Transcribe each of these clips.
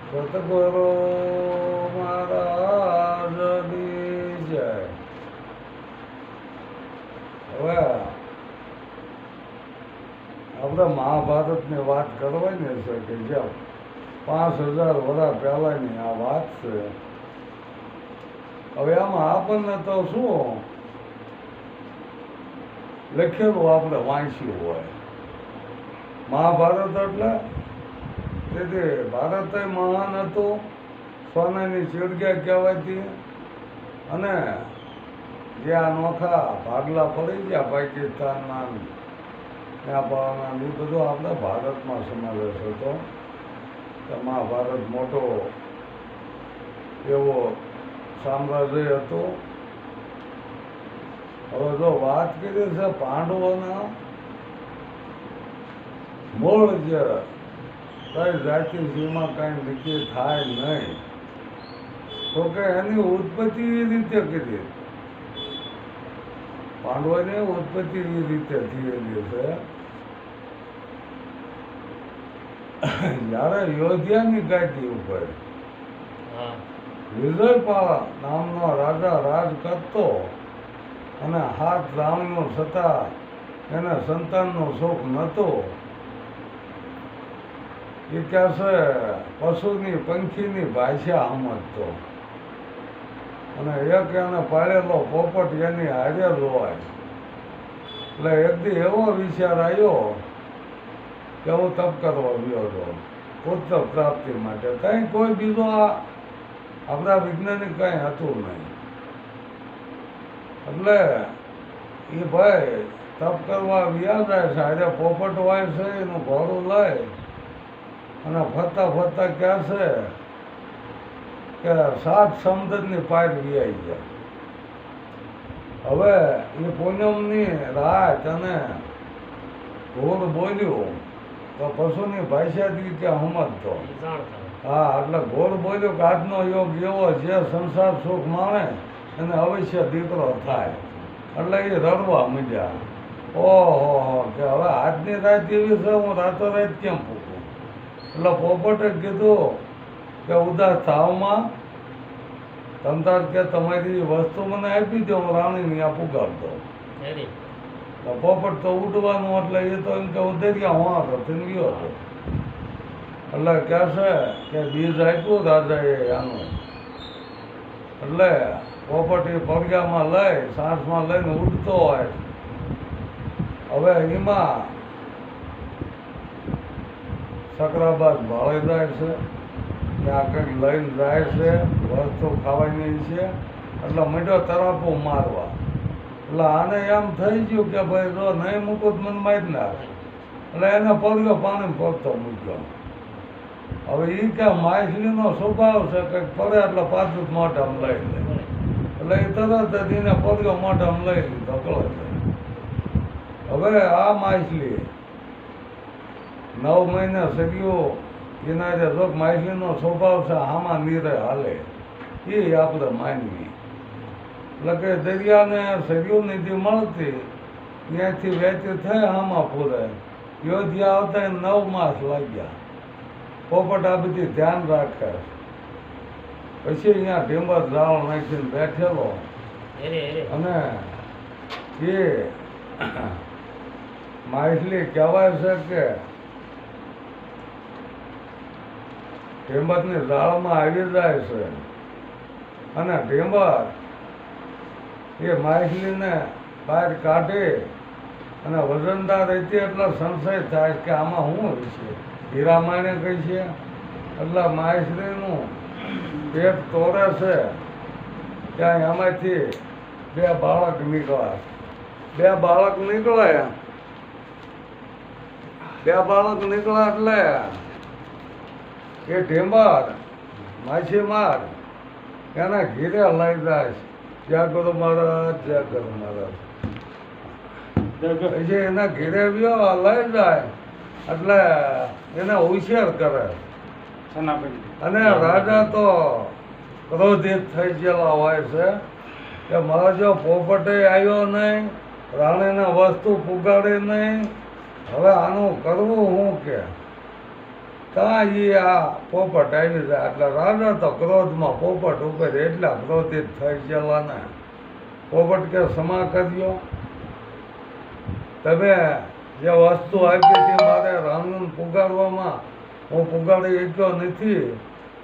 સતગુરુ મહારાજની જય. હવે આપણે મહાભારતની વાત કરવાની છે કે જ્યાં 5000 વર્ષ પહેલાંની આ વાત છે. હવે આમાં આપણને તો શું લખેલું આપણે વાંચ્યું હોય. મહાભારત એટલે તેથી ભારત મહાન હતું, સોનાની ચીડગ્યા કહેવાતી. અને જે આ નોખા ભાગલા પડી ગયા પાકિસ્તાનના નેપાળના એ બધું આપણે ભારતમાં સમાવેશ હતો. કે મહાભારત મોટો એવો સામ્રાજ્ય હતું. હવે જો વાત કરી છે પાંડવોના મૂળ જે કઈ જાતિ સીમા કાંઈ નક્કી થાય નહીં, તો કે એની ઉત્પત્તિ એ રીતે કરી. પાંડવોની ઉત્પત્તિ એ રીતે થયેલી છે. જ્યારે યોધ્યાની ગાદી ઉપર વિજયપાળ નામનો રાજા રાજ કરતો અને 7 રાણીઓ છતાં એને સંતાનનો શોખ નહોતો. એ કહે છે પશુની પંખીની ભાષા સમજતો, અને એક એને પાળેલો પોપટ એની હારે જોવાય. એટલે એક દી એવો વિચાર આવ્યો કે હું તપ કરવા ગયો હતો પુત્ર પ્રાપ્તિ માટે. કંઈ કોઈ બીજો આપણા વૈજ્ઞાનિક કંઈ હતું નહીં. એટલે એ ભાઈ તપ કરવા વ્યા જાય છે, આજે પોપટ હોય છે એનું ઘોડું લઈ અને ફરતા ફરતા કહે છે કે 7 સમુદ્રની પાર વ્યાઈ ગયા. હવે એ પૂનમની રાત અને ઘોડ બોલ્યું તો પશુની ભાષાથી ત્યાં સમજતો. હા, એટલે ઘોડ બોલ્યો કે આજનો યોગ એવો જે સંસાર સુખ માણે એને અવશ્ય દીકરો થાય. એટલે એ રડવા માંડ્યા. ઓહો, કે હવે આજની રાત એવી છે, હું રાતોરાત કેમ પૂછું? એટલે પોપટે કીધું કે ઉદાસ થાવમાં તમતાર કે તમારી વસ્તુ મને આપી દો, હું રાણીને ત્યાં પુગાડતો. તો પોપટ તો ઉડવાનું, એટલે એ તો એમ કે હું દરિયા હોવા હતો ગયો હતો. એટલે કહે છે કે બીજ આપ્યું રાજાએ આનું. એટલે પોપટ એ પડગામાં લઈ સાંસમાં લઈને ઉડતો હોય. હવે એમાં સકરાબાદ ભાળે જાય છે, ત્યાં કંઈક લઈને જાય છે, વસ્તુ ખાવાની છે. એટલે મીઠો તરાપો મારવા. એટલે આને એમ થઈ ગયું કે ભાઈ જો નહીં મૂકું તો મને મારી નાખ. એટલે એને પડ્યો પાણી પડતો મૂક્યો. હવે એ કે માછલીનો સ્વભાવ છે કંઈક પડે એટલે પાછું જ મોઢામાં લઈ લે. એટલે એ તરત જ એને પડ્યો મોઢામાં લઈ લીધો કળે. હવે આ માછલી 9 મહિને સર્યું કિનારે રોગ. માછલીનો સ્વભાવ છે આમાં નીરે હાલે, એ આપણે માનવી. એટલે કે દરિયાને સર્યું નીતિ મળતી ત્યાંથી વહેતી થઈ આમાં પૂરે. યોધ્યા આવતા 9 માસ લાગ્યા. પોપટ આ બધી ધ્યાન રાખે. પછી અહીંયા ઢીંબર જાળ નાખીને બેઠેલો અને એ માછલી કહેવાય છે કે ઢીંબરની જાળમાં આવી જાય છે. અને ઢીંબર એ માછલીને બહાર કાઢી અને વજનદાર હતી એટલે સંશય થાય કે આમાં શું છે, હીરામાણે કઈ છે. એટલે માછલીનું પેટ તોડે છે ત્યાં એમાંથી 2 બાળક નીકળ્યા. 2 બાળક નીકળ્યા. 2 બાળક નીકળ્યા એટલે એ ઢીંબર માછીમાર એના ઘીરે લઈ જાય. જય ગુરુ મહારાજ, જય ગુરુ મહારાજ. પછી એના ઘીરે વ્યો લઈ જાય એટલે એને હોશિયાર કરે. અને રાજા તો ક્રોધિત થઈ ગયેલા હોય છે કે મારા જો પોપટે આવ્યો નહીં, રાણીને વસ્તુ પુગાડી નહીં, હવે આનું કરવું શું કે કાં એ આ પોપટ આવી જાય એટલે રાજા તો ક્રોધમાં પોપટ ઉપર એટલા ક્રોધિત થઈ ગયેલા ને પોપટ કે ક્ષમા કર્યો, તમે જે વસ્તુ આપી હતી મારે રામનું પુગાડવામાં હું પુગાડી શક્યો નથી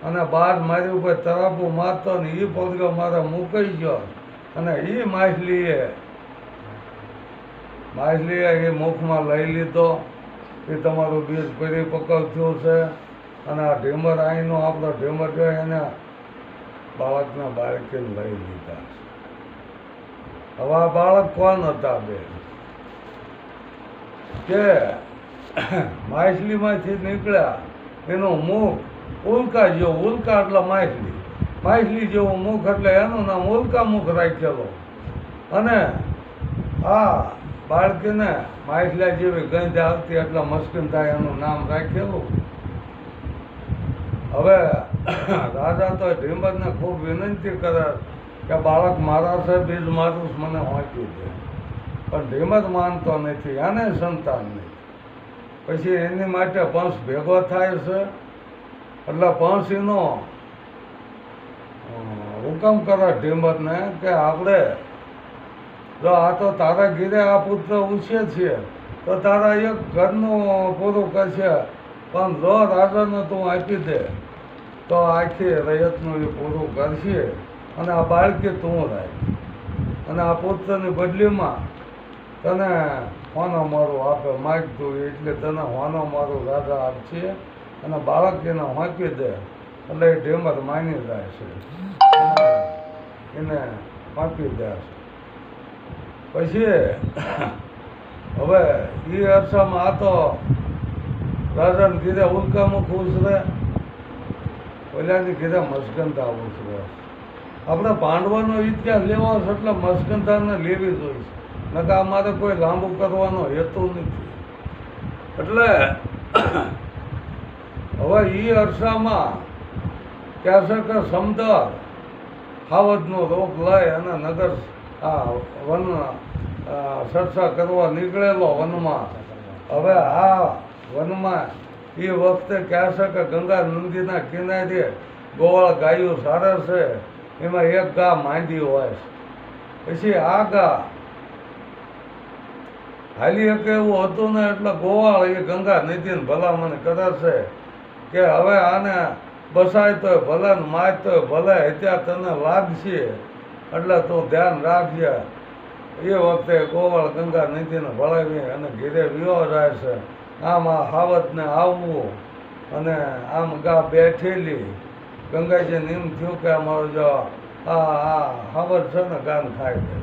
અને બાદ મારી ઉપર તરાપુ મારતો ને એ પગલો મારે મૂકાઈ ગયો અને એ માછલીએ એ મુખમાં લઈ લીધો એ તમારું બીજ પરિપક્વ થયું છે અને આ ઢીમર અહીંનો આપણો ઢીમર જો એને બાળકના બાળકે લઈ લીધા છે. હવે આ બાળક કોણ હતા બે કે માછલીમાંથી નીકળ્યા એનું મુખ ઉલ્કા જેવું, ઉલ્કા એટલે માછલી જેવું મુખ એટલે એનું નામ ઉલ્કા મુખ રાખેલો અને આ બાળકીને માછલા જેવી ગંધ આવતી એટલે મસ્કીન થાય એનું નામ રાખેલું. હવે રાજા તો ઢીમરને ખૂબ વિનંતી કરે કે બાળક મારા છે બીજ મારું મને વાંચ્યું છે, પણ ઢીમર માનતો નથી, એને સંતાન નહીં. પછી એની માટે પંશ ભેગો થાય છે એટલે પંશીનો હુકમ કરે ઢીમરને કે આપણે જો આ તો તારા ઘીરે આ પુત્ર ઉછે છે તો તારા એક ઘરનું પૂરું કરશે, પણ જો રાજાને તું આપી દે તો આખી રયતનું એ પૂરું કરશે અને આ બાળકી તું રાખ અને આ પુત્રની બદલીમાં તને હોનો મારું આપે માગતું એટલે તને હોનો મારું રાજા આપશે અને બાળક એને વાંચી દે એટલે એ ઢીમર માની જાય છે એને વાંચી દે છે. પછી હવે એ અરસામાં આ તો રાજાને કીધે ઉલ્કામાં ખુશ રહે, ઓલાની કીધે મસ્કંતા ઉછરે. આપણે પાંડવાનો ઇતિહાસ લેવો છે એટલે મસ્કંતાને લેવી જોઈએ, નકા અમારે કોઈ લાંબુ કરવાનો હેતુ નથી. એટલે હવે એ અરસામાં કહેશે કે સમદર હાવજનો રોગ લઈ અને નગર આ વન ચર્ચા કરવા નીકળેલો વનમાં. હવે આ વનમાં એ વખતે કહેશે કે ગંગા નદીના કિનારે ગોવાળ ગાયું સારે છે, એમાં એક ગા માંદી હોય છે. પછી આ ગા હાલી શકે એવું હતું ને એટલે ગોવાળ એ ગંગા નદીને ભલામણ કરે છે કે હવે આને બસાય તો ભલે ને માય તો ભલે અત્યારે તને લાગશે એટલે તું ધ્યાન રાખજે. એ વખતે ગોવાળ ગંગા નદીને ભળાવી અને ઘેરે વિયો જાય છે. આમ આ હાવતને આવવું અને આમ ગા બેઠેલી ગંગાજીને એમ થયું કે અમારું જો આ હાવત છે ને ગાન ખાઈ દે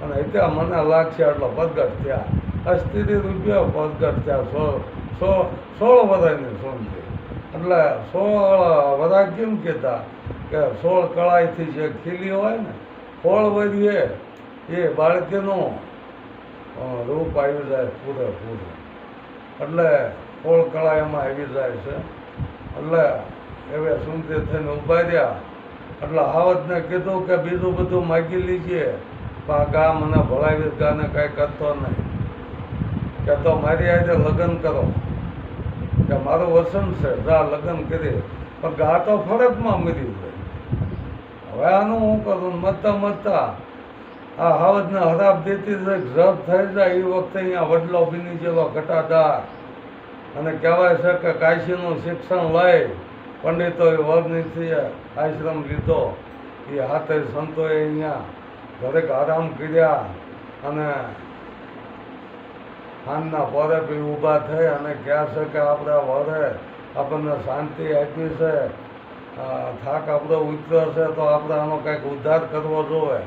અને અત્યારે મને લાગશે એટલો પ્રગટ થયા. અસ્થિતિ રૂપિયા પ્રગટ થયા 16 વર્ષની સોનથી. એટલે 16 વર્ષ કેમ કહેતા કે 16 કળાઈથી જે ખીલી હોય ને 16 વર્ષે એ બાળકીનું રૂપ આવી જાય પૂરેપૂરું. એટલે 16 કળા એમાં આવી જાય છે. એટલે એવે સુંદર થઈને ઉભા રહ્યા એટલે હાવતને કીધું કે બીજું બધું માગી લીજીએ પણ આ ગા મને ભળાવી ગાને કાંઈ કરતો નહીં, કે તો મારી આજે લગ્ન કરો કે મારું વસન છે જા લગ્ન કરી, પણ ગા તો ફરકમાં મરી જાય. હવે આનું હું કરું મરતા આ હાવજને હરાબ દેતી જપ થઈ જાય. એ વખતે અહીંયા વડલો બીની જેલો ઘટાદાર અને કહેવાય છે કે કાશીનું શિક્ષણ લઈ પંડિતોએ વર્ણિથી આશ્રમ લીધો. એ હાથે સંતોએ અહીંયા ઘરેક આરામ કર્યા અને ખાનના પોરે બી ઊભા થઈ અને કહે છે કે આપણા વરે આપણને શાંતિ આપી છે, થાક આપણો ઉતર્યો છે તો આપણે આનો કંઈક ઉદ્ધાર કરવો જોઈએ.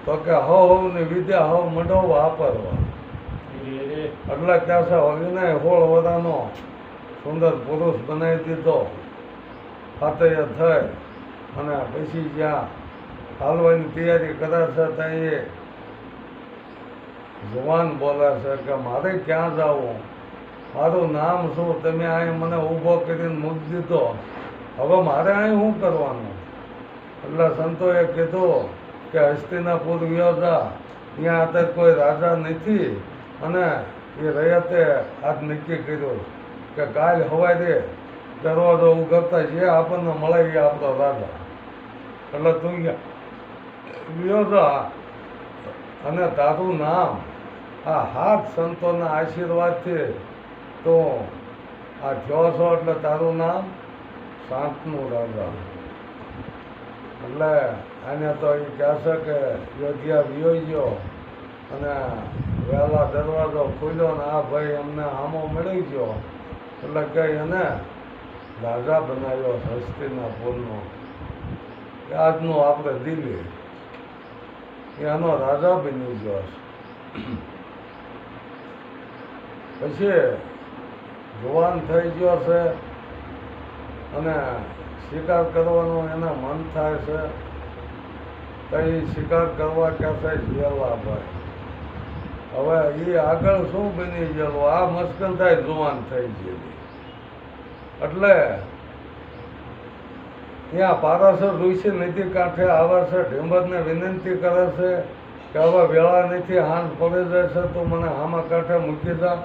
તો કે હવની વિદ્યા હવ મંડો વાપરવા એટલે કહે છે વિનય 16 વર્ષનો સુંદર પુરુષ બનાવી દીધો. હાથે થઈ અને પછી જ્યાં હાલવાની તૈયારી કરે છે ત્યાં એ જવાન બોલે છે કે મારે ક્યાં જવું, મારું નામ શું, તમે અહીં મને ઊભો કરીને મૂકી દીધો, હવે મારે અહીં શું કરવાનું. એટલે સંતોએ કીધું કે હસ્તિનાપુર ગયો જા, ત્યાં અત્યારે કોઈ રાજા નથી અને એ રયતે આજ નક્કી કર્યું કે કાલ હવારે દરવાજો ઉઘડતા જે આપણને મળે એ આપણો રાજા. એટલે તું ગયો જા અને તારું નામ આ હાથ સંતોના આશીર્વાદથી તો આ થયો છો એટલે તારું નામ શાંતનું રાજા. એટલે આને તો એ કહેશે કે યોધ્યા વિયો ગયો અને વહેલા દરવાજો ખુલ્યો ને આ ભાઈ અમને આમો મળી ગયો એટલે કંઈ એને રાજા બનાવ્યો હસ્તીના પુરનો. આજનું આપણે દિલ્હી એનો રાજા બની ગયો છે. પછી જુવાન થઈ ગયો છે અને શિકાર કરવાનું એને મન થાય છે તો એ શિકાર કરવા કહેશે જેલાભાઈ. હવે એ આગળ શું બની ગયેલું આ મસ્કન થાય જુવાન થઈ ગયેલી. એટલે ત્યાં પારાસર ઋષિ નદી કાંઠે આવે છે, ઢીંબરને વિનંતી કરે છે કે હવે વેળા નથી, હાંજ પડી જાય છે, તો મને આમાં કાંઠે મૂકી જા,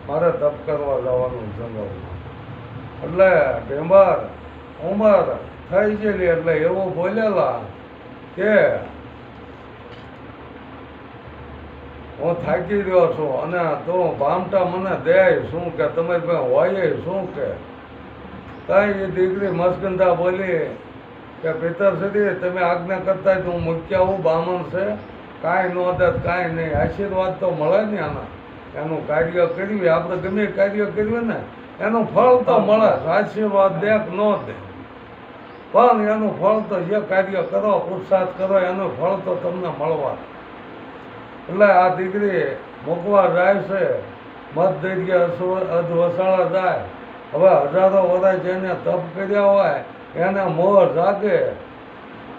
મારે તપ કરવા જવાનું જંગલમાં. એટલે ઢીંબર ઉંમર થઈ ગયેલી એટલે એવું બોલેલા કે હું થાકી રહ્યો છું અને તું ભામટા મને દે શું કે તમારી પાસે હોય શું કે. કઈ એ દીકરી મસ્કંદા બોલી કે પિતર સુધી તમે આજ્ઞા કરતા હું મૂક્યા હું બામણ છે, કાંઈ નો દે કાંઈ નહીં, આશીર્વાદ તો મળે ને આના. એનું કાર્ય કર્યું આપણે ગમે કાર્ય કર્યું ને એનું ફળ તો મળે. આશીર્વાદ દે કે ન દે પણ એનું ફળ તો જે કાર્ય કરો પુરુષાર્થ કરો એનું ફળ તો તમને મળવા. એટલે આ દીકરી મૂકવા જાય છે, મત દરિયે અધવસાળા જાય. હવે હજારો વર્ષ જેને તપ કર્યા હોય એને મોહ જાગે.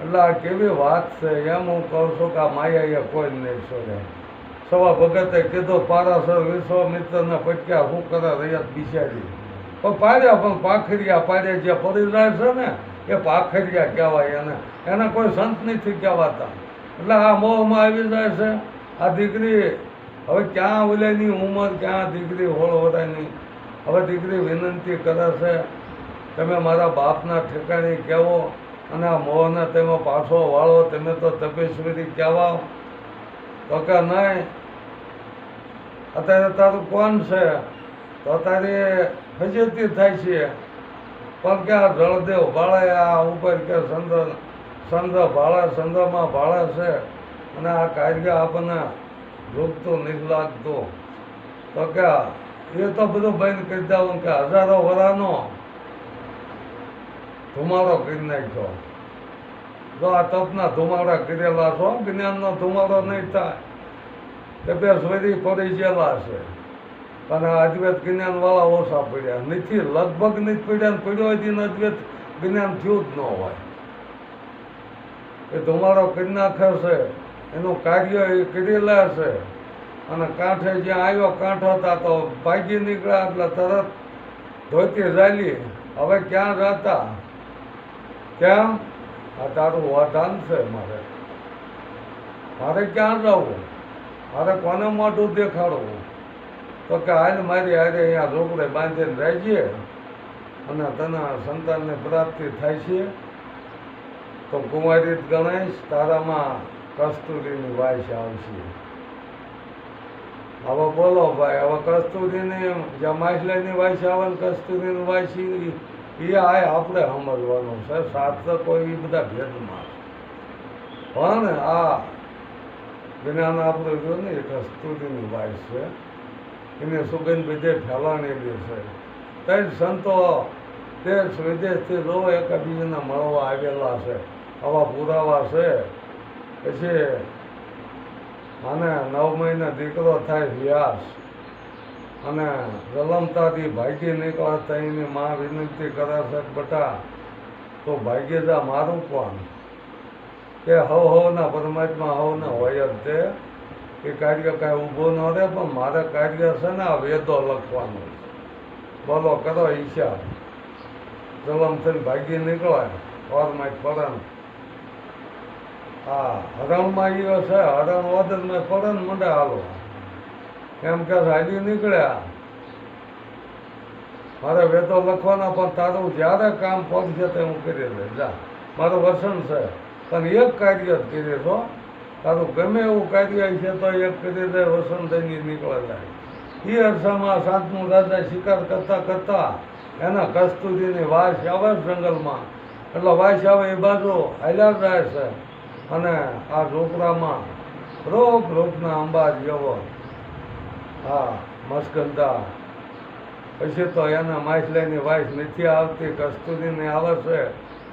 એટલે આ કેવી વાત છે એમ હું કહું છું કે આ માયાએ કોઈ નહીં છોડે. સવા ભગતે કીધું પારાસર વિશ્વામિત્રને પટક્યા શું કરે રહ્યા બિચારી પણ પાડ્યા પણ પાખરિયા પાડ્યા જે પડી જાય છે ને એ પાખરિયા કહેવાય. એને કોઈ સંત નથી કહેવાતા. એટલે આ મોહમાં આવી જાય છે આ દીકરી. હવે ક્યાં ઓલેની ઉંમર ક્યાં દીકરી હોળ વરાયની. હવે દીકરી વિનંતી કરે છે તમે મારા બાપના ઠેકાણે કહેવો અને આ મોહને તમે પાછો વાળો, તમે તો તપેશ્વરી કહેવાઓ. તો કે નહીં, અત્યારે તારું કોણ છે તો તારી ફજેતી થાય છે પણ કે આ જળદેવ ભાળે આ ઉપર કે સંદ ભાળે, સંદમાં ભાળે છે અને આ કાર્ય આપણને રોકતું નથી લાગતું. તો કે એ તો બધું બંધ કરી દઉં કે હજારો વરાનો ધુમાડો કરી નાખ્યો. જો આ તપના ધુમાડા કરેલા છો, જ્ઞાનનો ધુમાડો નહીં થાય. તે બે સ્વરી પડી ગયેલા છે અને અદ્વૈત જ્ઞાન વાળા ઓછા પડ્યા નથી, લગભગ નથી પડ્યા. પડ્યો હોય અદ્વૈત જ્ઞાન થયું જ ન હોય. એ ધુમાડો કરી નાખે છે, એનું કાર્ય એ કરેલા છે. અને કાંઠે જ્યાં આવ્યો કાંઠો હતા તો ભાગી નીકળ્યા એટલે તરત ધોતી ઝાલી. હવે ક્યાં જતા કેમ આ તારું વધાન છે, મારે ક્યાં જવું, મારે કોને મોઢું દેખાડવું. તો કે હાલ મારી હારે અહીંયા ઝોપડે બાંધીને રાખીએ અને તને સંતાનની પ્રાપ્તિ થાય છે તો કુંવારી ગણેશ તારામાં કસ્તુરીની વાયસ આવશે. હવે બોલો ભાઈ, હવે કસ્તુરીની જ્યાં માછલાની વાયસ આવે ને કસ્તુરીની વાયસ એ આપણે સમજવાનું છે. શાસ્ત્ર કોઈ એ બધા ભેદમાં પણ આ જ્ઞાન આપણે જો ને એ કસ્તુરીની વાયસ છે, એની સુગંધ બધે ફેલાણેલી છે. તે સંતો દેશ વિદેશથી લોકો એકબીજાને મળવા આવેલા છે, આવા પુરાવા છે. પછી અને 9 મહિને દીકરો થાય વ્યાસ અને જલમતાથી ભાગી નીકળતા એની માં વિનંતી કરે છે બટા તો ભાગ્ય જા મારું કોણ કે હવના પરમાત્મા હવને હોય જ તે એ કાર્ય કાંઈ ઊભો ન રહે પણ મારે કાર્ય છે ને આ વેદો લખવાનું. બોલો કરો ઈચ્છા. જલમ થઈને ભાગી નીકળાય ઓરમાં પરન હા હરણમાં આવ્યો છે, હરણ વદર મેં પરન મંડે હાલો એમ કે હાલી નીકળ્યા મારે વેતો લખવાના, પણ તારું જ્યારે કામ પહોંચશે તે હું કરી દઈશ. જા, મારું વસન છે, પણ એક કાર્ય જ કરી દો. તારું ગમે એવું કાર્ય છે તો એક કરી દે, વસન થઈને નીકળે જાય. એ અરસામાં સાતમું રાજા શિકાર કરતા કરતા એના કસ્તુરીની વાસ આવે જંગલમાં, એટલે વાસ આવે એ બાજુ હાલ્યા જાય છે. અને આ ઝોપડામાં રૂપના અંબા જેવો હા મસ્કંદા, પછી તો એના માછલાની વાસ નથી આવતી, કસ્તુરીને આવે છે.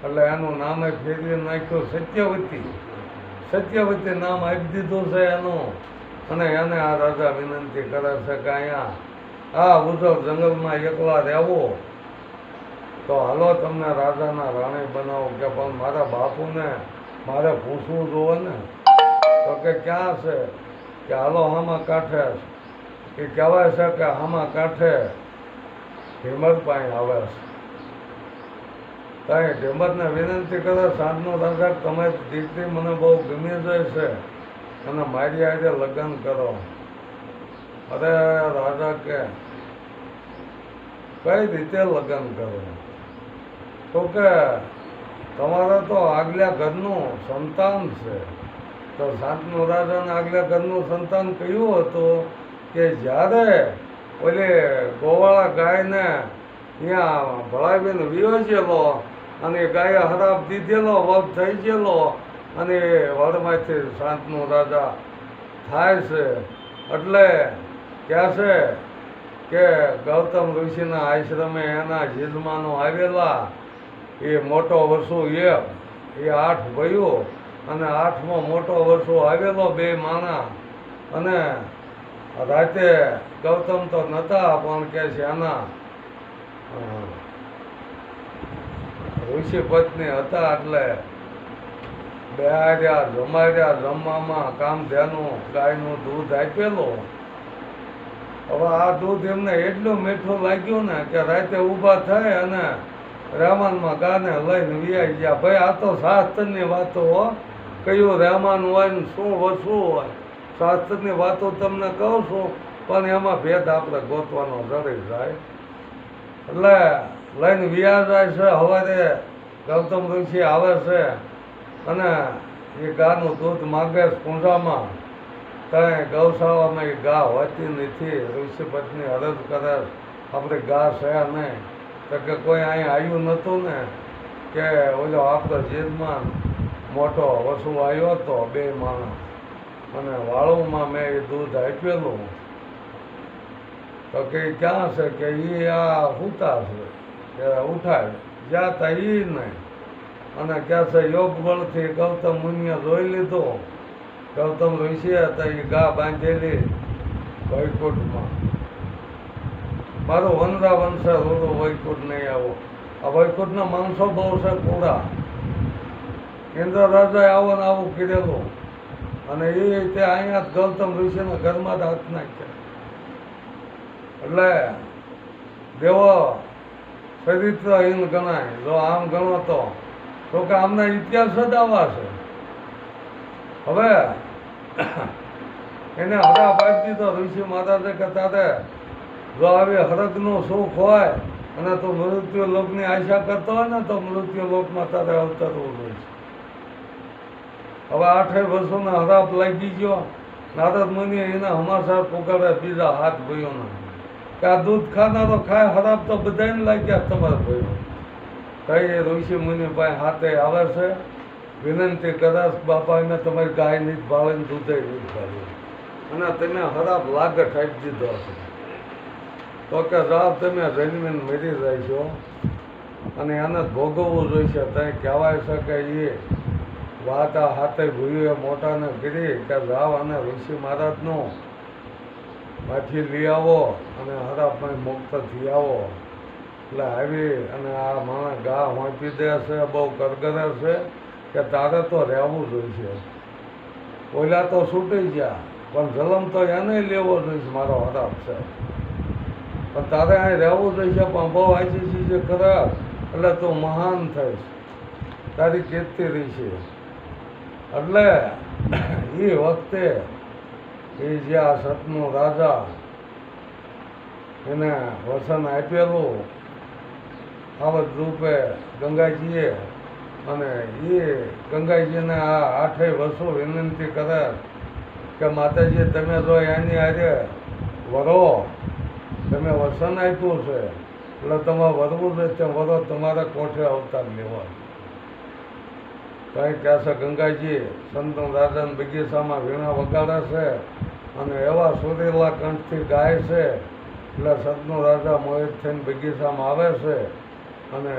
એટલે એનું નામે ફેરવી નાખ્યું સત્યવતી. સત્યવતી નામ આપી દીધું છે એનું. અને એને આ રાજા વિનંતી કરે છે કે અહીંયા આ ઉજળ જંગલમાં એકલા રહેવું તો હાલો તમને રાજાના રાણી બનાવો. કે પણ મારા બાપુને મારે પૂછવું જોવે ને. તો કે ક્યાં છે? કે હાલો હામાં કાંઠે. એ કહેવાય છે કે હામાં કાંઠે હિંમત પાસે આવે છે. કાંઈ હિંમતને વિનંતી કરે સાંજનો રાજા, તમે દીકરી મને બહુ ગમી જાય છે અને મારી આજે લગ્ન કરો. અરે રાજા કે કઈ રીતે લગ્ન કરો? તો કે તમારે તો આગલા ઘરનું સંતાન છે. તો સાતમું રાજાને આગલા ઘરનું સંતાન કયું હતું કે જ્યારે ઓલી ગોવાળા ગાયને ત્યાં ભળાવીને વિયોજેલો અને ગાયે હરાપ દીધેલો, વધ થઈ ગયેલો અને વડમાંથી સાતમું રાજા થાય છે. એટલે કહે છે કે ગૌતમ ઋષિના આશ્રમે એના યજમાનો આવેલા. એ મોટો વર્ષો એ 8 ભયો અને 8મો મોટો વર્ષો આવેલો, 2 માણા. અને રાતે ગૌતમ તો નહોતા, પણ કે છે એના ઋષિ પત્ની હતા. એટલે બેહાર્યા, જમાડ્યા, જમવામાં કામ ધ્યાનું ગાયનું દૂધ આપેલું. હવે આ દૂધ એમને એટલું મીઠું લાગ્યું ને કે રાતે ઊભા થાય અને રહેમાનમાં ગાને લઈને વિયાઈ ગયા. ભાઈ આ તો શાસ્ત્રની વાતો હો, કયું રહેમાન હોય ને શું વસવું હોય, શાસ્ત્રની વાતો તમને કહું છું, પણ એમાં ભેદ આપણે ગોતવાનો જરી જાય. એટલે લઈને વિયા જાય છે. સવારે ગૌતમ ઋષિ આવે છે અને એ ગાનું દૂધ માગે છે કુંડામાં. ત્યાં ગૌશાળામાં એ ગા હોતી નથી. ઋષિ પત્ની અરજ કરે આપણે ગા છે નહીં. તો કે કોઈ અહીંયા આવ્યું નહોતું ને કે ઓલો આપણો યજમાન મોટો વસુ આવ્યો હતો, 2 માણસ, અને વાળુમાં મેં એ દૂધ આપેલું. તો કે ક્યાં છે? કે એ આ સૂતા છે, કે ઉઠાય જ્યાં તા એ નહીં. અને ક્યાં છે યોગ બળથી ગૌતમ મુનિએ જોઈ લીધું. ગૌતમ ઋષિએ હતા એ ગા બાંધેલી વૈકુંઠમાં. મારું વનરા વંશે રોડું વૈકુંઠ નહીં આવો. આ વૈકુંઠના માણસો બહુ છે પૂરા. ઇન્દ્ર રાજાએ આવો ને આવું કરેલું. અને એ રીતે અહીંયા જ ગૌતમ ઋષિના ઘરમાં જ હાથ નાખ્યા. એટલે દેવો ચરિત્રહીન ગણાય. જો આમ ગણો તો કે આમના ઇતિહાસ જ આવા છે. હવે એને હરાપ આપી દીધો ઋષિ મહારાજે કે તારે જો આવી હરકનું સુખ હોય અને તું મૃત્યુ લોકની આશા કરતો હોય ને તો મૃત્યુ લોકમાં તારે અવતરવું જોઈએ. હવે 8 વર્ષોનો હરાપ લાગી ગયો. નારદ મુનિ એના હમાસા પુકારે બીજા 7 ભાઈઓના કે આ દૂધ ખાનારો ખાય, હરાપ તો બધાને લાગ્યા તમારા ભાઈઓ. કઈ ઋષિ મુનિ પાસે હાથે આવે છે, વિનંતી કદાચ બાપા એને તમારી ગાય નહીં ભાળીને દૂધે નહીં ભાળ્યું અને તમે હરાપ લાગટ આપી દીધો હશે. તો કે રાબ તમે જન્મીને મરી જાય છો અને એને ભોગવવું જોઈશે. ત્યાં કહેવાય છે કે એ વાત આ હાથે ભૂયું મોટાને કરી કે જાઓ અને ઋષિ મહારાજનું માથી લઈ આવો અને હરાપમાં મુક્ત થઈ આવો. એટલે આવી અને આ માણસ ગા વાંચી દે છે, બહુ કરગરે છે કે તારે તો રહેવું જોઈશે. ઓલા તો છૂટી ગયા પણ જલમ તો એને લેવો જોઈશે. મારો હરાપ છે પણ તારે અહીં રહેવું જોઈશે. પણ બહુ આજી છે ખરાબ એટલે તું મહાન થઈશ, તારી કીર્તિ રહેશે. એટલે એ વખતે એ જે આ સતનો રાજા એને વસન આપેલું આવત રૂપે ગંગાજીએ અને એ ગંગાજીને આ 8 વર્ષો વિનંતી કરે કે માતાજી તમે જો એની આજે વરો તમે વસન આપ્યું છે એટલે તમારે વરવું છે તે વરો તમારા કોઠે અવતાર લેવા કંઈ કહેશે ગંગાજી સંતો રાજાના બગીચામાં વીણા વગાડે છે અને એવા સુરેલા કંઠથી ગાય છે એટલે સંતનો રાજા મોહિત થઈને બગીચામાં આવે છે અને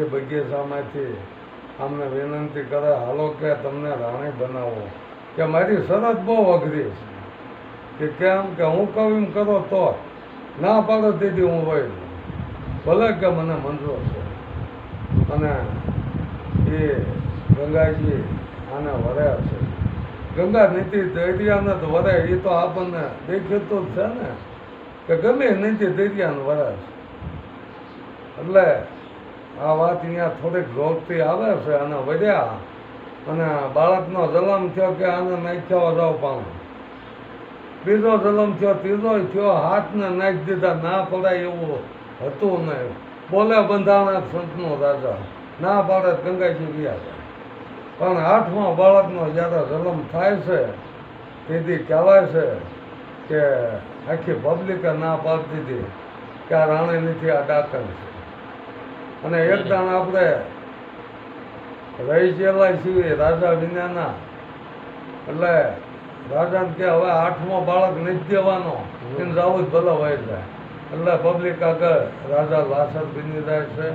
એ બગીચામાંથી અમને વિનંતી કરે હાલો કે તમને રાણી બનાવો કે મારી શરત બહુ અઘરી છે કે કેમ કે હું કહું એમ કરો તો ના પાડો તેથી હું હોય ભલે કે મને મંજૂર છે અને એ ગંગાજી આને વરે છે ગંગા નીતિ દરિયાને તો વરે એ તો આપણને દેખીતું જ છે ને કે ગમે નીતિ દરિયાને વરે છે એટલે આ વાત અહીંયા થોડીક જોરથી આવે છે અને વધ્યા અને બાળકનો જન્મ થયો કે આને નાખ્યો જાવ પાણી બીજો જન્મ થયો ત્રીજો થયો હાથને નાખી દીધા ના પડાય એવું હતું નહીં બોલે બંધાણા સંતનો રાજા ના પાડે ગંગાજી ગયા છે પણ 8મા બાળકનો જ્યારે જન્મ થાય છે તેથી કહેવાય છે કે આખી પબ્લિકે ના પાડતી હતી કે આ રાણીથી આ ડાકણ છે અને એક દાણ આપણે રહી ગયેલા છીએ રાજા વિનાના એટલે રાજાને કે હવે 8મો બાળક નથી દેવાનો એને જવું જ ભલે વહી જાય એટલે પબ્લિક આગળ રાજા લાસર બની જાય છે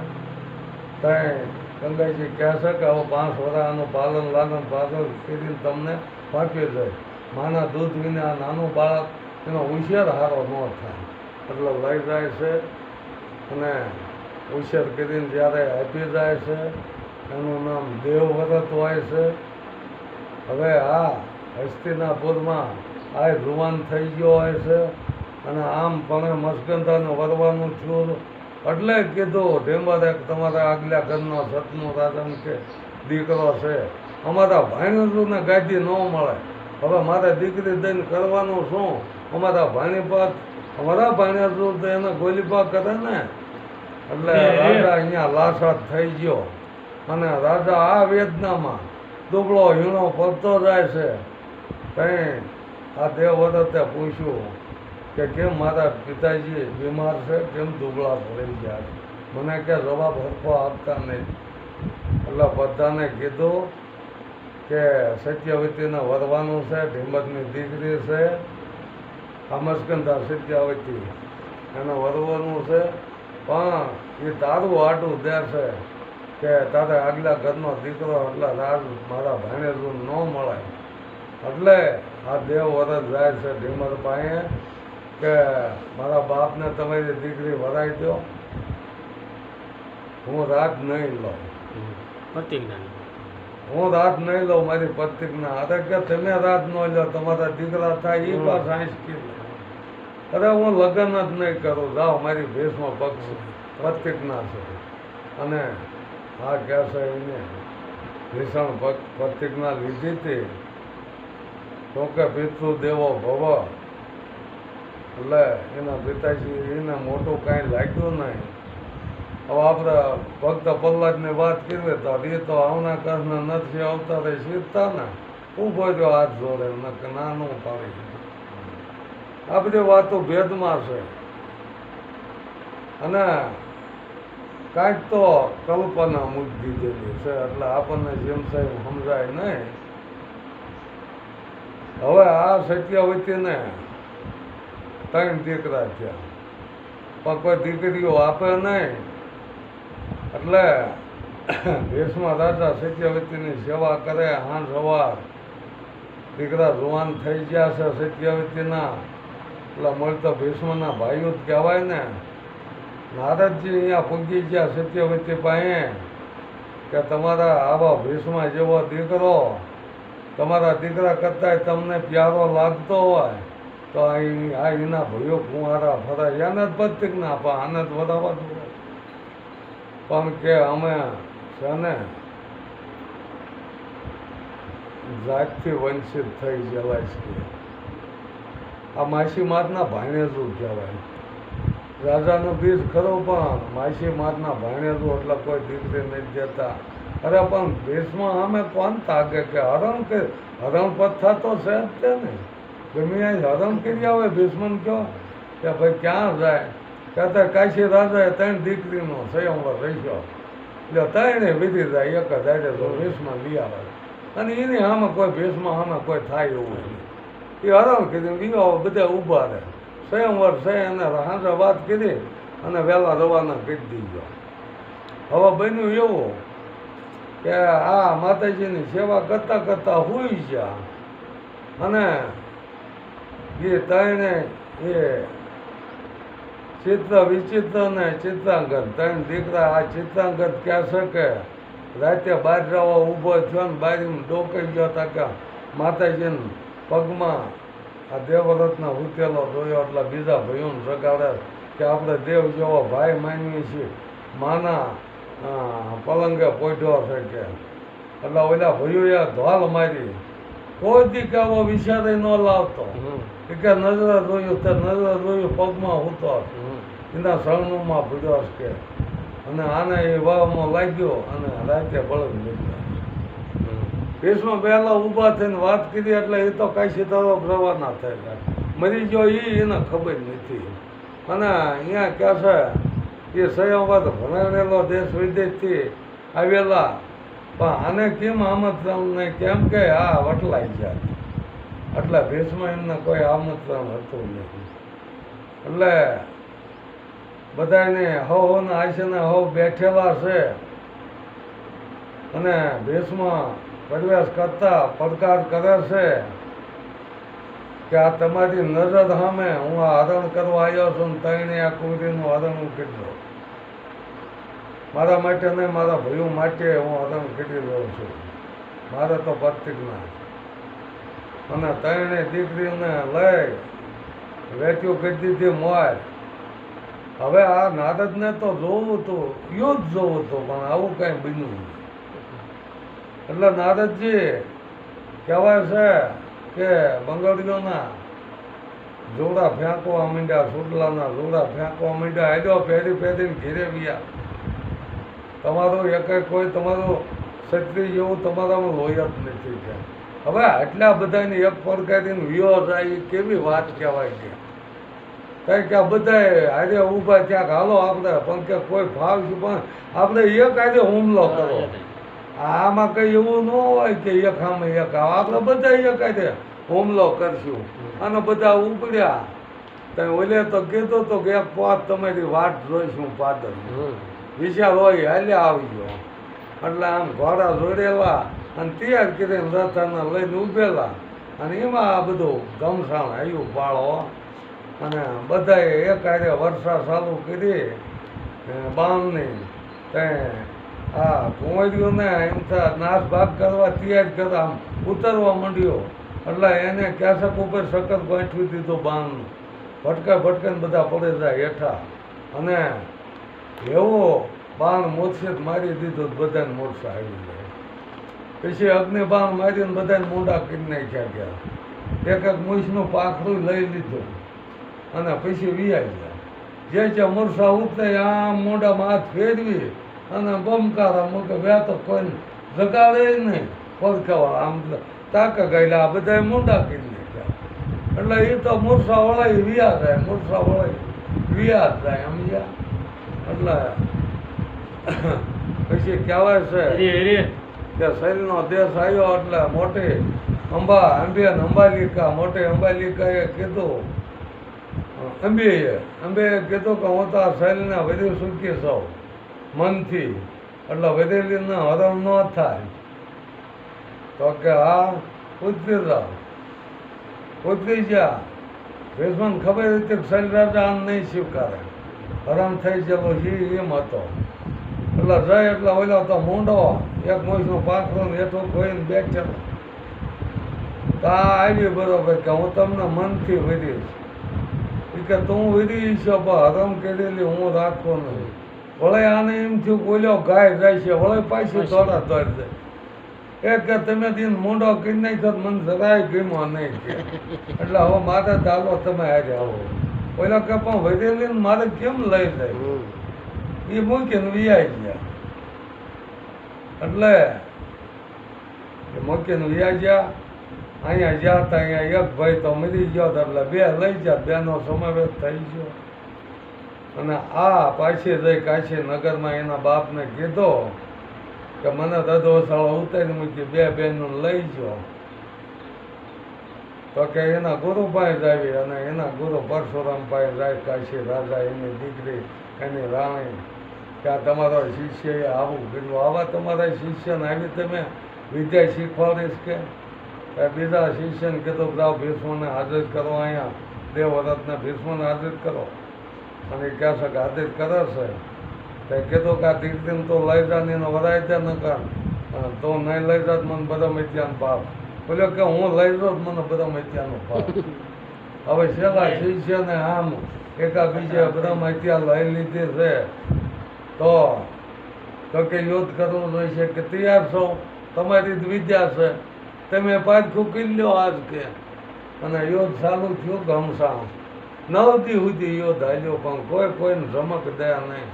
ત્યાં ગંગાજી કહે છે કે હવે 5 વર્ષ આનું પાલન લાલન પાલન કરીને તમને પાકી જાય માના દૂધ વિના નાનું બાળક એનો ઉછેર સારો ન થાય એટલે લઈ જાય છે અને ઉછેર કરીને જ્યારે આપી જાય છે એનું નામ દેવવ્રત હોય છે હવે આ હસ્તિનાપુરમાં આ જુવાન થઈ ગયો હોય છે અને આમ પણ મસ્કંધાને વરવાનું થયું એટલે કીધું ઢેંબરે તમારા આગલા ઘરનો સતનો રાજાને કે દીકરો છે અમારા ભાણેજોને ગાદી ન મળે હવે મારે દીકરી દઈને કરવાનું શું અમારા ભાણીપાત અમારા ભાણેજો તો એને ગોલીપા કરે ને એટલે રાજા અહીંયા લાસાદ થઈ ગયો અને રાજા આ વેદનામાં દુબળો હીણો પડતો જાય છે કંઈ આ દેવવ્રતે પૂછ્યું કે કેમ મારા પિતાજી બીમાર છે કેમ દુબળા પડી ગયા છે મને કે જવાબ હરખો આપતા નહીં એટલે બધાને કીધું કે સત્યવતીને વરવાનું છે ઢીમતની દીકરી છે અમસ્કંધા સત્યાવતી એને વરવાનું છે પણ એ તારું આટું દે છે કે તારે આગલા ઘરનો દીકરો એટલે રાજ મારા ભાણેજું ન મળે એટલે આ દેવ વરસ જાય છે ઢીમર પાસે કે મારા બાપને તમારી દીકરી વરાઈ દો હું રાત નહીં લઉં હું રાત નહીં લઉં મારી પ્રતિજ્ઞા અરે કે તમે રાત ન લો તમારા દીકરા થાય એ પાછા આંચકી અરે હું લગ્ન જ નહીં કરું જાઓ મારી ભેસમાં પક્ષ પ્રતિજ્ઞા છે અને આ કહે છે એને ભીષણ પ્રતિજ્ઞા લીધી હતી તો કે પિતૃ દેવો ભવ એટલે એના પિતાજી એને મોટું કાંઈ લાગ્યું નહીં હવે આપણે ભક્ત પ્રહલાદની વાત કરીએ તો એ તો આવના કરના નથી આવતા રહે શીખતા ને ઊભો રહ્યો હાથ જોડે નાનું પાડી દીધું આ બધી વાતો ભેદમાં છે અને કાંઈક તો કલ્પના મૂકી દીધેલી છે એટલે આપણને જેમ સાહેબ સમજાય નહીં હવે આ સત્યાવતીને 3 દીકરા થયા પણ કોઈ દીકરીઓ આપે નહીં એટલે દેશમાં રાજા સત્યાવતીની સેવા કરે હાંજ સવાર દીકરા જુવાન થઈ ગયા છે સત્યાવતીના એટલે મળતા ભીષ્મના ભાઈઓ જ કહેવાય ને નારદજી અહીંયા પૂગી ગયા સત્યવતી પાસે કે તમારા આવા ભીષ્મા જેવો દીકરો તમારા દીકરા કરતાંય તમને પ્યારો લાગતો હોય તો આ એના ભાઈઓ કુંવારા ફરાય એને જ પ્રતિક ના આપા આને જ વધારવા જોઈએ પણ કે અમે છે ને જાતથી વંચિત થઈ ગયેલા છીએ આ માસી માતના ભાણેજું કહેવાય રાજાનો બીજ ખરો પણ માસી મારના ભાણેજું એટલે કોઈ દીકરી નથી દેતા. અરે પણ ભીષ્મ સામે કોણ તાકે કે હરણ પથ્થા તો છે જ તે ને. ગમે હરણ કરી આવે ભીષ્મને કહો કે ભાઈ ક્યાં જાય કહેતા કાશી રાજાએ 3 દીકરીનો સ્વયંવર રહીશો એટલે 3 વિધિ જાય એક જ હારે તો ભીષ્મ લઈ આવે અને એની સામે કોઈ ભીષ્મ સામે કોઈ થાય એવું નહીં. એ હરણ કીધું વિવાહ બધા ઊભા રહે સ્વયંવર છે એને સાંજે વાત કરી અને વહેલા રવાના કરી દીધો. હવે બન્યું એવું કે આ માતાજીની સેવા કરતાં કરતાં હુઈ ગયા અને એ ત્રણે એ ચિત્ર વિચિત્ર ને ચિત્રાંગદ 3 દીકરા. આ ચિત્રાંગદ કહે છે કે રાતે બહાર જવા ઊભો થયો ને બારીમાં ડોકાઈ ગયો હતા કે માતાજીને પગમાં આ દેવવ્રતના ઉતેલો જોયો એટલે બીજા ભાઈઓને જગાડે કે આપણે દેવ જેવો ભાઈ માનીએ છીએ, માના પલંગે પોઢ્યો છે કે એટલે ઓલા ભાઈઓએ ધોલ મારી. કોઈ દી કે આવો વિચારે ન લાવતો કે નજરે જોયું તો નજરે જોયું પગમાં હતો એના શરણુમાં ભૂલ્યો કે અને આને એ વાવમાં લાગ્યો અને રાતે બળદ નીકળ્યા. ભીષ્મ પહેલા ઊભા થઈને વાત કરી એટલે એ તો કાશી તરફ રવાના થયેલા. મરી ગયો એને ખબર નથી. અને અહીંયા કહે છે એ સંયમવાદ ભણાવેલો દેશ વિદેશથી આવેલા પણ આને કેમ આમંત્રણ નહીં કેમ કે આ વટલાઈ ગયા એટલે ભીષ્મ એમને કોઈ આમંત્રણ હતું નહીં. એટલે બધાને હવને આશીને હવ બેઠેલા છે અને ભીષ્મ પ્રવેશ કરતા પડકાર કરે છે કે આ તમારી નજર સામે હું આ હરણ કરવા આવ્યો છું ને તઈને આ કુંવરીનું હરણ હું કરી મારા માટે નહીં મારા ભાઈઓ માટે હું હરણ કરી રહ્યો છું. મારે તો પ્રતિજ્ઞા અને તઈને દીકરીને લઈ વેચ્યું કરી દીધી મોર. હવે આ નારદને તો જોવું હતું યુદ્ધ જોવું હતું પણ આવું કાંઈ બન્યું નહીં. એટલે નારદજી કહેવાય છે કે બંગડીઓના જોડા ફેંકવા માંડ્યા, સુડલાના જોડા ફેંકવા માંડ્યા. આડ્યો પહેરીને ઘેરે ગયા. તમારું એક કોઈ તમારું ક્ષત્રિય જેવું તમારામાં લોહી જ નથી છે. હવે આટલા બધાને એક પડકારીને વિયો જાય એ કેવી વાત કહેવાય છે. કંઈ કે બધા આજે ઊભા ત્યાં હાલો આપણે પણ કે કોઈ ભાવ છે પણ આપણે એક આજે હુમલો કરો. આમાં કંઈ એવું ન હોય કે એક આમે એક આવ આપણે બધા એક આજે હુમલો કરશું અને બધા ઉપડ્યા. ત્યાં ઓલે તો કીધું તો કે એક પાત તમારી વાટ જોઈશું પાદર વિશાળ હોય હાલ્યા આવજો. એટલે આમ ઘોડા જોડેલા અને તૈયાર કરીને રથાને લઈને ઊભેલા અને એમાં આ બધું ગમસાણ આવ્યું પાળો અને બધાએ એક હારે વર્ષા ચાલુ કરી બાણની ત્યાં આ કુંવરીઓને એમ થાય નાશ ભાગ કરવા તૈયાર કરતા આમ ઉતરવા માંડ્યો. એટલે એને કેસક ઉપર સખત ગોઠવી દીધું બાણનું. ભટકાઈને બધા પડી જાય હેઠા અને એવો બાણ મોરશે મારી દીધું બધાને મોરસા આવી જાય. પછી અગ્નિ બાણ મારીને બધાને મોઢા કરી નાખ્યા ગયા. એક મૂછનું પાંખડું લઈ લીધું અને પછી વિયાઈ ગયા. જે મોરસા ઉતરે આમ મોઢામાં હાથ ફેરવી અને બમકારા મૂકે વ્યા તો કોઈ જગાડે નહીં પડખાવા આમ તાકા ગયેલા આ બધા મોઢા કરી નાખ્યા. એટલે એ તો મોરસા વળાઈ વિયા જાય, મોરસા વળાઈ વિયા જાય સમજ્યા. એટલે પછી કહેવાય છે કે શરીરનો દેશ આવ્યો એટલે મોટી અંબાલિકા મોટી અંબાલિકાએ કીધું અંબેએ કીધું કે હું તો આ શરીરને વધુ સુખી છું મનથી એટલે વધેલીને હરણ ન થાય. તો કે હા ઉતરી જાઓ. ઉતરી જા. ભીષ્મને ખબર હતી કે શરીર રાજા આમ નહીં સ્વીકારે, હરણ થઈ ગયેલો એમ હતો. એટલે જાય એટલે ઓલા તો મૂંડો એક મોઈનું પાખરું હેઠું ખોઈને બેઠેલો. તો આ આવી બરોબર કે હું તમને મનથી વધીશ કે તું વિધી છો પણ હરમ કરેલી હું રાખો નહીં. વળે આને એમ થયું બોલ્યો ગાય જાય છે વળે પાછું દોડા દોડ જાય. એક કે તમે દિન મૂંડો કરી નાખ્યો મને જરાય ગમ્યો નહીં કે એટલે હવે મારે ચાલો તમે હારે આવો. ઓલા કે પણ વધેલી ને મારે કેમ લઈ જાય એ મૂકીને વિયાઈ ગયા એટલે એ મૂકીને વિયાઈ ગયા અહીંયા જ્યાં હતા અહીંયા એક ભાઈ તો મરી ગયો હતો એટલે બે લઈ ગયા બેનો સમાવેશ થઈ ગયો અને આ પાછી જઈ કાશી નગરમાં એના બાપને કીધો કે મને રધોશાળા ઉતારી મૂકી બે બહેનો લઈ ગયો તો કે એના ગુરુ પાસે આવી અને એના ગુરુ પરશુરામ પાસે જાય કાશી રાજા એની દીકરી એની રાણી કે આ તમારો શિષ્યએ આવું કીધું આવા તમારા શિષ્યને આવી તમે વિદ્યા શીખવાડીશ કે બીજા શિષ્યને કીધું જાઓ ભીષ્મને હાજર કરો અહીંયા દેવવ્રતને ભીષ્મને હાજર કરો અને એ કહે છે કે હાજર કરે છે તે કીધું કે આ દીકરીને તો લઈ જા ને એને વરાઈ દે ન કર તો નહીં લઈ જાત મને બધા મૈત્યાનો પાપ બોલ્યો કે હું લઈ જાઉં મને બધા મૈત્યાનો પાપ હવે છેલ્લા શિષ્યને આમ એકા બીજે બધા મૈત્યા લઈ લીધી છે તો કે યુદ્ધ કરવું જોઈશે કે તૈયાર છો તમારી જ વિદ્યા છે તમે પાછું કરી લો આજ કે અને યુદ્ધ ચાલુ થયું ઘમસાણ 9 દી સુધી યુદ્ધ હાલ્યો પણ કોઈને ધમક દે નહીં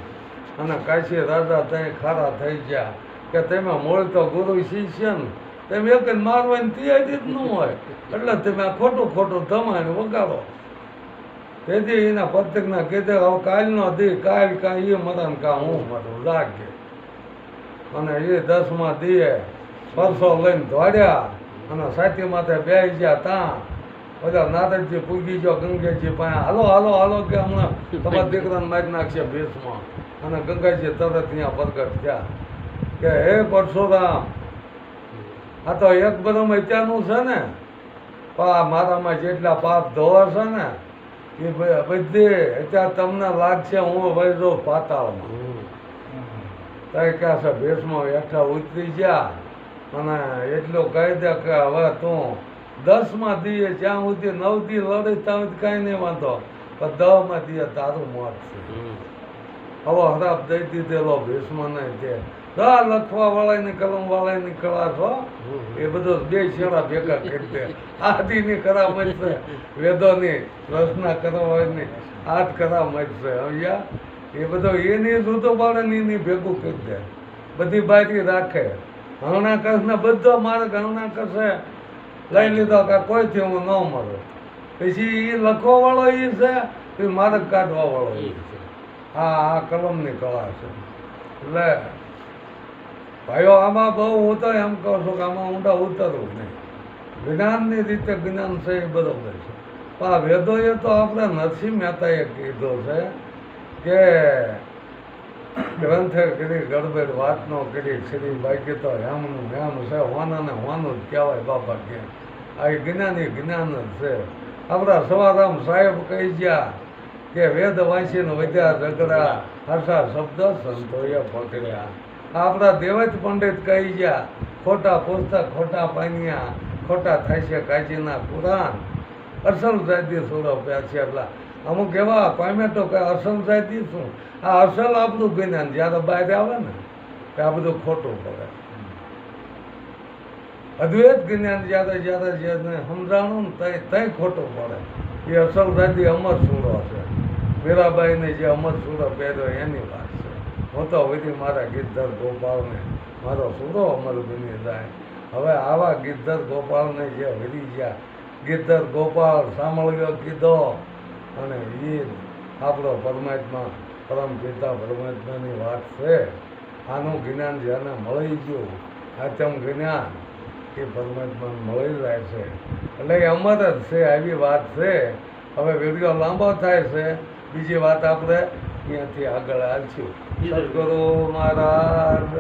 અને કાશી રાજા ત્યાં ખારા થઈ ગયા કે તમે મૂળ તો ગુરુ શિષ્ય ને તમે એક મારવાની તૈયારી જ ન હોય એટલે તમે આ ખોટું ધમાઈને વગાડો તેથી એના પત્રકના કીધે હવે કાલનો દી કાલ કાં એ મરે ને કાં હું મરું લાગે અને એ 10મા દીએ પરસો લઈને દોડ્યા અને સાથી માથે બેસી ગયા ત્યાં બધા નારદજી પૂગી ગયો ગંગાજી પાસે હાલો કે હમણાં તમારા દીકરાને મારી નાખશે ભીષમાં અને ગંગાજી તરત ત્યાં પ્રગટ થયા કે હે પરશુરામ આ તો એક બધું અત્યારનું છે ને મારામાં જેટલા પાપ ધોવા છે ને એ બધી અત્યારે તમને લાગશે હું વહી જાઉં પાતાળમાં તઈ કહે છે ભીષમાં હેઠા ઉતરી ગયા અને એટલું કહી દે કે હવે તું 10મા દીએ જ્યાં સુધી 9 દી લડે ત્યાં સુધી કાંઈ નહીં વાંધો પણ 10મા દીએ તારું મોત છે હવે હરાપ દઈ દીધેલો ભીષ્મને તે લખવા વાળાની કલમ વાળાની કળા છો એ બધો 2 છેડા ભેગા કરી દે આદિની કરામત છે વેદોની રચના કરવાની આઠ કરામત છે હવે એ બધો એની જુદો પાડે ને એની ભેગું કરી દે બધી બાકી રાખે હરણાકસ ને બધો માર્ગ હરણાકસે લઈ લીધો કે કોઈથી હું ન મળું પછી એ લખવા વાળો એ છે એ માર્ગ કાઢવા વાળો એ છે આ કલમની કળા છે એટલે ભાઈઓ આમાં બહુ હું તો એમ કહું છું કે આમાં ઊંડા ઉતરવું નહીં જ્ઞાનની રીતે જ્ઞાન છે એ બરોબર છે પણ આ વેદોએ તો આપણે નરસિંહ મહેતાએ કીધું છે કે ગ્રંથે કરી ગડબડ વાત ન કરી શ્રી બાકી તો હેમનું હેમ છે હોનાને હોનું જ કહેવાય બાપા કે આ જ્ઞાની જ્ઞાન જ છે આપણા સવારામ સાહેબ કહી ગયા કે વેદ વાંચીને વધ્યા ઝઘડા હર્ષા શબ્દ સંતોએ પકડ્યા આપણા દેવજ પંડિત કહી ગયા ખોટા પુસ્તક ખોટા પાનિયા ખોટા થાય છે કાચીના પુરાણ અસલ જાતિ સુરો પ્યા છે એટલે અમુક એવા કોમેન્ટો કે અસલ જાતિ શું આ અસલ આપણું જ્ઞાન જ્યારે બહાર આવે ને કે આ બધું ખોટું પડે અદ્વૈત જ્ઞાન જ્યારે સમજાણું ને તઈ ખોટું પડે એ અસલ જાતિ અમર સુરો છે મીરાબાઈને જે અમર સુરો પહેર્યો એની વાત છે હું તો વધી મારા ગીરધર ગોપાલને મારો સુરો અમર બની જાય હવે આવા ગીરધર ગોપાલને જે વધી ગયા ગીરધર ગોપાલ સાંભળ્યો કીધો અને એ આપણો પરમાત્મા પરમ પિતા પરમાત્માની વાત છે આનું જ્ઞાન જેને મળી ગયું આત્મ જ્ઞાન એ પરમાત્માને મળી જાય છે એટલે એ અમર જ છે આવી વાત છે હવે વિડીયો લાંબો થાય છે બીજી વાત આપણે અહીંયાથી આગળ હાલશું સદગુરુ મહારાજ